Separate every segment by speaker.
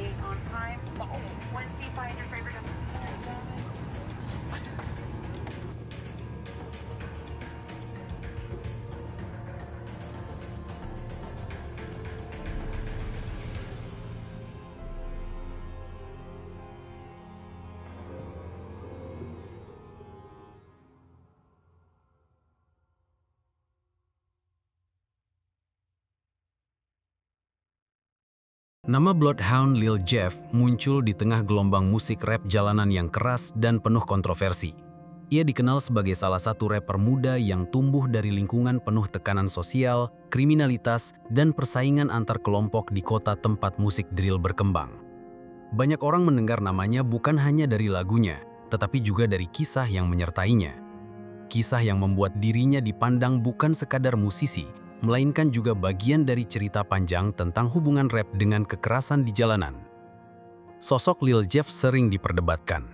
Speaker 1: stay on time. Wednesday, find your favorite.
Speaker 2: Nama Bloodhound Lil Jeff muncul di tengah gelombang musik rap jalanan yang keras dan penuh kontroversi. Ia dikenal sebagai salah satu rapper muda yang tumbuh dari lingkungan penuh tekanan sosial, kriminalitas, dan persaingan antar kelompok di kota tempat musik drill berkembang. Banyak orang mendengar namanya bukan hanya dari lagunya, tetapi juga dari kisah yang menyertainya. Kisah yang membuat dirinya dipandang bukan sekadar musisi, melainkan juga bagian dari cerita panjang tentang hubungan rap dengan kekerasan di jalanan. Sosok Lil Jeff sering diperdebatkan.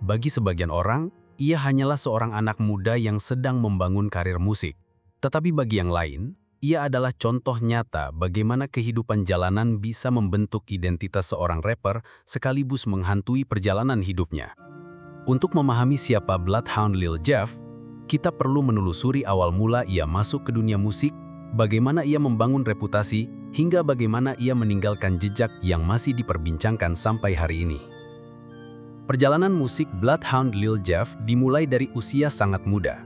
Speaker 2: Bagi sebagian orang, ia hanyalah seorang anak muda yang sedang membangun karir musik. Tetapi bagi yang lain, ia adalah contoh nyata bagaimana kehidupan jalanan bisa membentuk identitas seorang rapper sekaligus menghantui perjalanan hidupnya. Untuk memahami siapa Bloodhound Lil Jeff, kita perlu menelusuri awal mula ia masuk ke dunia musik, bagaimana ia membangun reputasi, hingga bagaimana ia meninggalkan jejak yang masih diperbincangkan sampai hari ini. Perjalanan musik Bloodhound Lil Jeff dimulai dari usia sangat muda.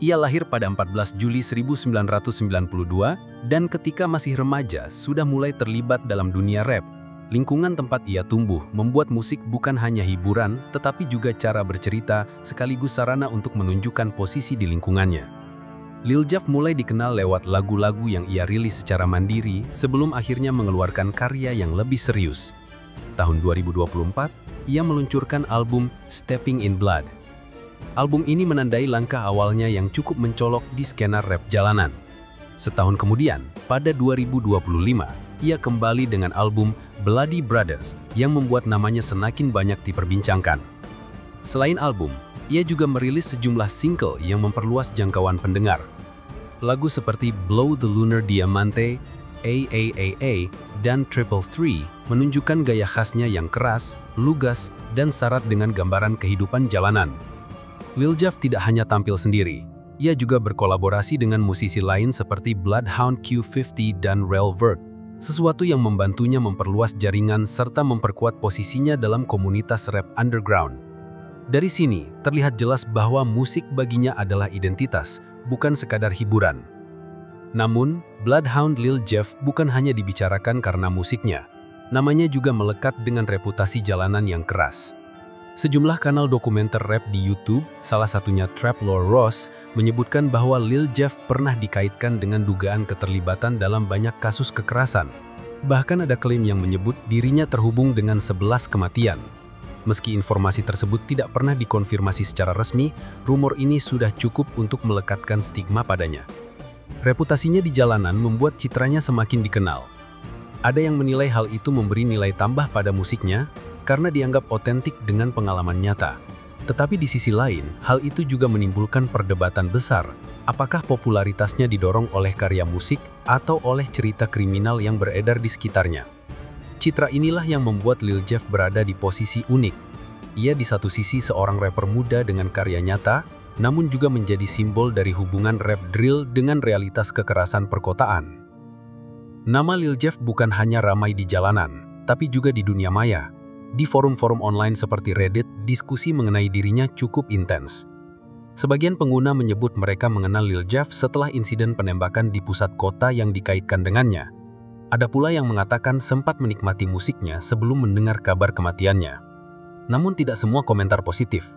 Speaker 2: Ia lahir pada 14 Juli 1992 dan ketika masih remaja sudah mulai terlibat dalam dunia rap. Lingkungan tempat ia tumbuh membuat musik bukan hanya hiburan, tetapi juga cara bercerita sekaligus sarana untuk menunjukkan posisi di lingkungannya. Lil Jeff mulai dikenal lewat lagu-lagu yang ia rilis secara mandiri sebelum akhirnya mengeluarkan karya yang lebih serius. Tahun 2024, ia meluncurkan album Stepping in Blood. Album ini menandai langkah awalnya yang cukup mencolok di skena rap jalanan. Setahun kemudian, pada 2025, ia kembali dengan album Bloody Brothers yang membuat namanya semakin banyak diperbincangkan. Selain album, ia juga merilis sejumlah single yang memperluas jangkauan pendengar. Lagu seperti Blow the Lunar Diamante, AAAA, dan Triple Three menunjukkan gaya khasnya yang keras, lugas, dan syarat dengan gambaran kehidupan jalanan. Lil Jeff tidak hanya tampil sendiri, ia juga berkolaborasi dengan musisi lain seperti Bloodhound Q50 dan Relvert, sesuatu yang membantunya memperluas jaringan serta memperkuat posisinya dalam komunitas rap underground. Dari sini, terlihat jelas bahwa musik baginya adalah identitas, bukan sekadar hiburan. Namun, Bloodhound Lil Jeff bukan hanya dibicarakan karena musiknya. Namanya juga melekat dengan reputasi jalanan yang keras. Sejumlah kanal dokumenter rap di YouTube, salah satunya Trap Lore Ross, menyebutkan bahwa Lil Jeff pernah dikaitkan dengan dugaan keterlibatan dalam banyak kasus kekerasan. Bahkan ada klaim yang menyebut dirinya terhubung dengan 11 kematian. Meski informasi tersebut tidak pernah dikonfirmasi secara resmi, rumor ini sudah cukup untuk melekatkan stigma padanya. Reputasinya di jalanan membuat citranya semakin dikenal. Ada yang menilai hal itu memberi nilai tambah pada musiknya karena dianggap otentik dengan pengalaman nyata. Tetapi di sisi lain, hal itu juga menimbulkan perdebatan besar. Apakah popularitasnya didorong oleh karya musik atau oleh cerita kriminal yang beredar di sekitarnya? Citra inilah yang membuat Lil Jeff berada di posisi unik. Ia di satu sisi seorang rapper muda dengan karya nyata, namun juga menjadi simbol dari hubungan rap drill dengan realitas kekerasan perkotaan. Nama Lil Jeff bukan hanya ramai di jalanan, tapi juga di dunia maya. Di forum-forum online seperti Reddit, diskusi mengenai dirinya cukup intens. Sebagian pengguna menyebut mereka mengenal Lil Jeff setelah insiden penembakan di pusat kota yang dikaitkan dengannya. Ada pula yang mengatakan sempat menikmati musiknya sebelum mendengar kabar kematiannya. Namun tidak semua komentar positif.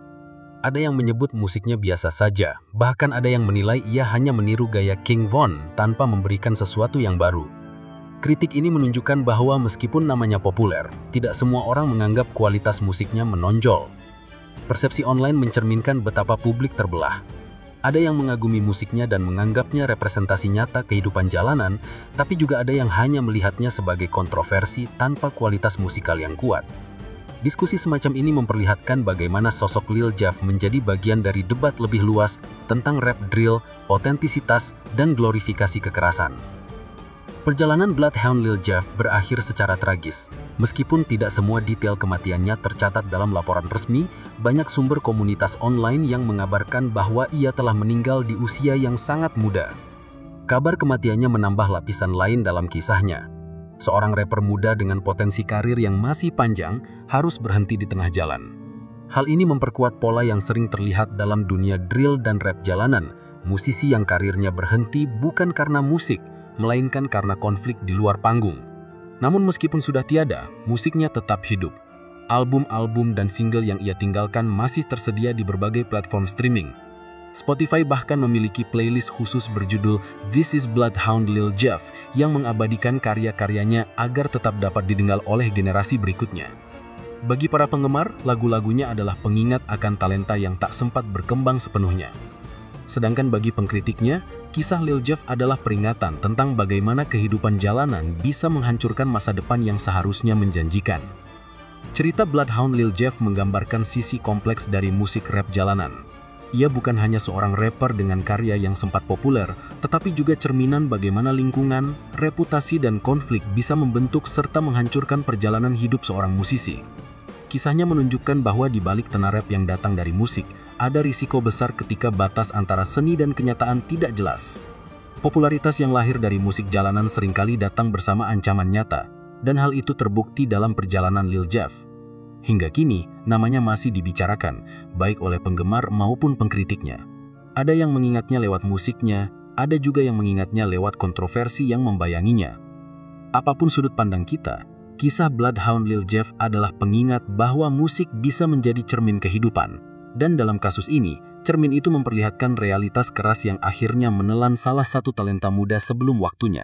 Speaker 2: Ada yang menyebut musiknya biasa saja, bahkan ada yang menilai ia hanya meniru gaya King Von tanpa memberikan sesuatu yang baru. Kritik ini menunjukkan bahwa meskipun namanya populer, tidak semua orang menganggap kualitas musiknya menonjol. Persepsi online mencerminkan betapa publik terbelah. Ada yang mengagumi musiknya dan menganggapnya representasi nyata kehidupan jalanan, tapi juga ada yang hanya melihatnya sebagai kontroversi tanpa kualitas musikal yang kuat. Diskusi semacam ini memperlihatkan bagaimana sosok Lil Jeff menjadi bagian dari debat lebih luas tentang rap drill, otentisitas, dan glorifikasi kekerasan. Perjalanan Bloodhound Lil Jeff berakhir secara tragis. Meskipun tidak semua detail kematiannya tercatat dalam laporan resmi, banyak sumber komunitas online yang mengabarkan bahwa ia telah meninggal di usia yang sangat muda. Kabar kematiannya menambah lapisan lain dalam kisahnya. Seorang rapper muda dengan potensi karir yang masih panjang harus berhenti di tengah jalan. Hal ini memperkuat pola yang sering terlihat dalam dunia drill dan rap jalanan. Musisi yang karirnya berhenti bukan karena musik, melainkan karena konflik di luar panggung. Namun meskipun sudah tiada, musiknya tetap hidup. Album-album dan single yang ia tinggalkan masih tersedia di berbagai platform streaming. Spotify bahkan memiliki playlist khusus berjudul This is Bloodhound Lil Jeff yang mengabadikan karya-karyanya agar tetap dapat didengar oleh generasi berikutnya. Bagi para penggemar, lagu-lagunya adalah pengingat akan talenta yang tak sempat berkembang sepenuhnya. Sedangkan bagi pengkritiknya, kisah Lil Jeff adalah peringatan tentang bagaimana kehidupan jalanan bisa menghancurkan masa depan yang seharusnya menjanjikan. Cerita Bloodhound Lil Jeff menggambarkan sisi kompleks dari musik rap jalanan. Ia bukan hanya seorang rapper dengan karya yang sempat populer, tetapi juga cerminan bagaimana lingkungan, reputasi, dan konflik bisa membentuk serta menghancurkan perjalanan hidup seorang musisi. Kisahnya menunjukkan bahwa di balik tenar rap yang datang dari musik, ada risiko besar ketika batas antara seni dan kenyataan tidak jelas. Popularitas yang lahir dari musik jalanan seringkali datang bersama ancaman nyata, dan hal itu terbukti dalam perjalanan Lil Jeff. Hingga kini, namanya masih dibicarakan, baik oleh penggemar maupun pengkritiknya. Ada yang mengingatnya lewat musiknya, ada juga yang mengingatnya lewat kontroversi yang membayanginya. Apapun sudut pandang kita, kisah Bloodhound Lil Jeff adalah pengingat bahwa musik bisa menjadi cermin kehidupan. Dan dalam kasus ini, cermin itu memperlihatkan realitas keras yang akhirnya menelan salah satu talenta muda sebelum waktunya.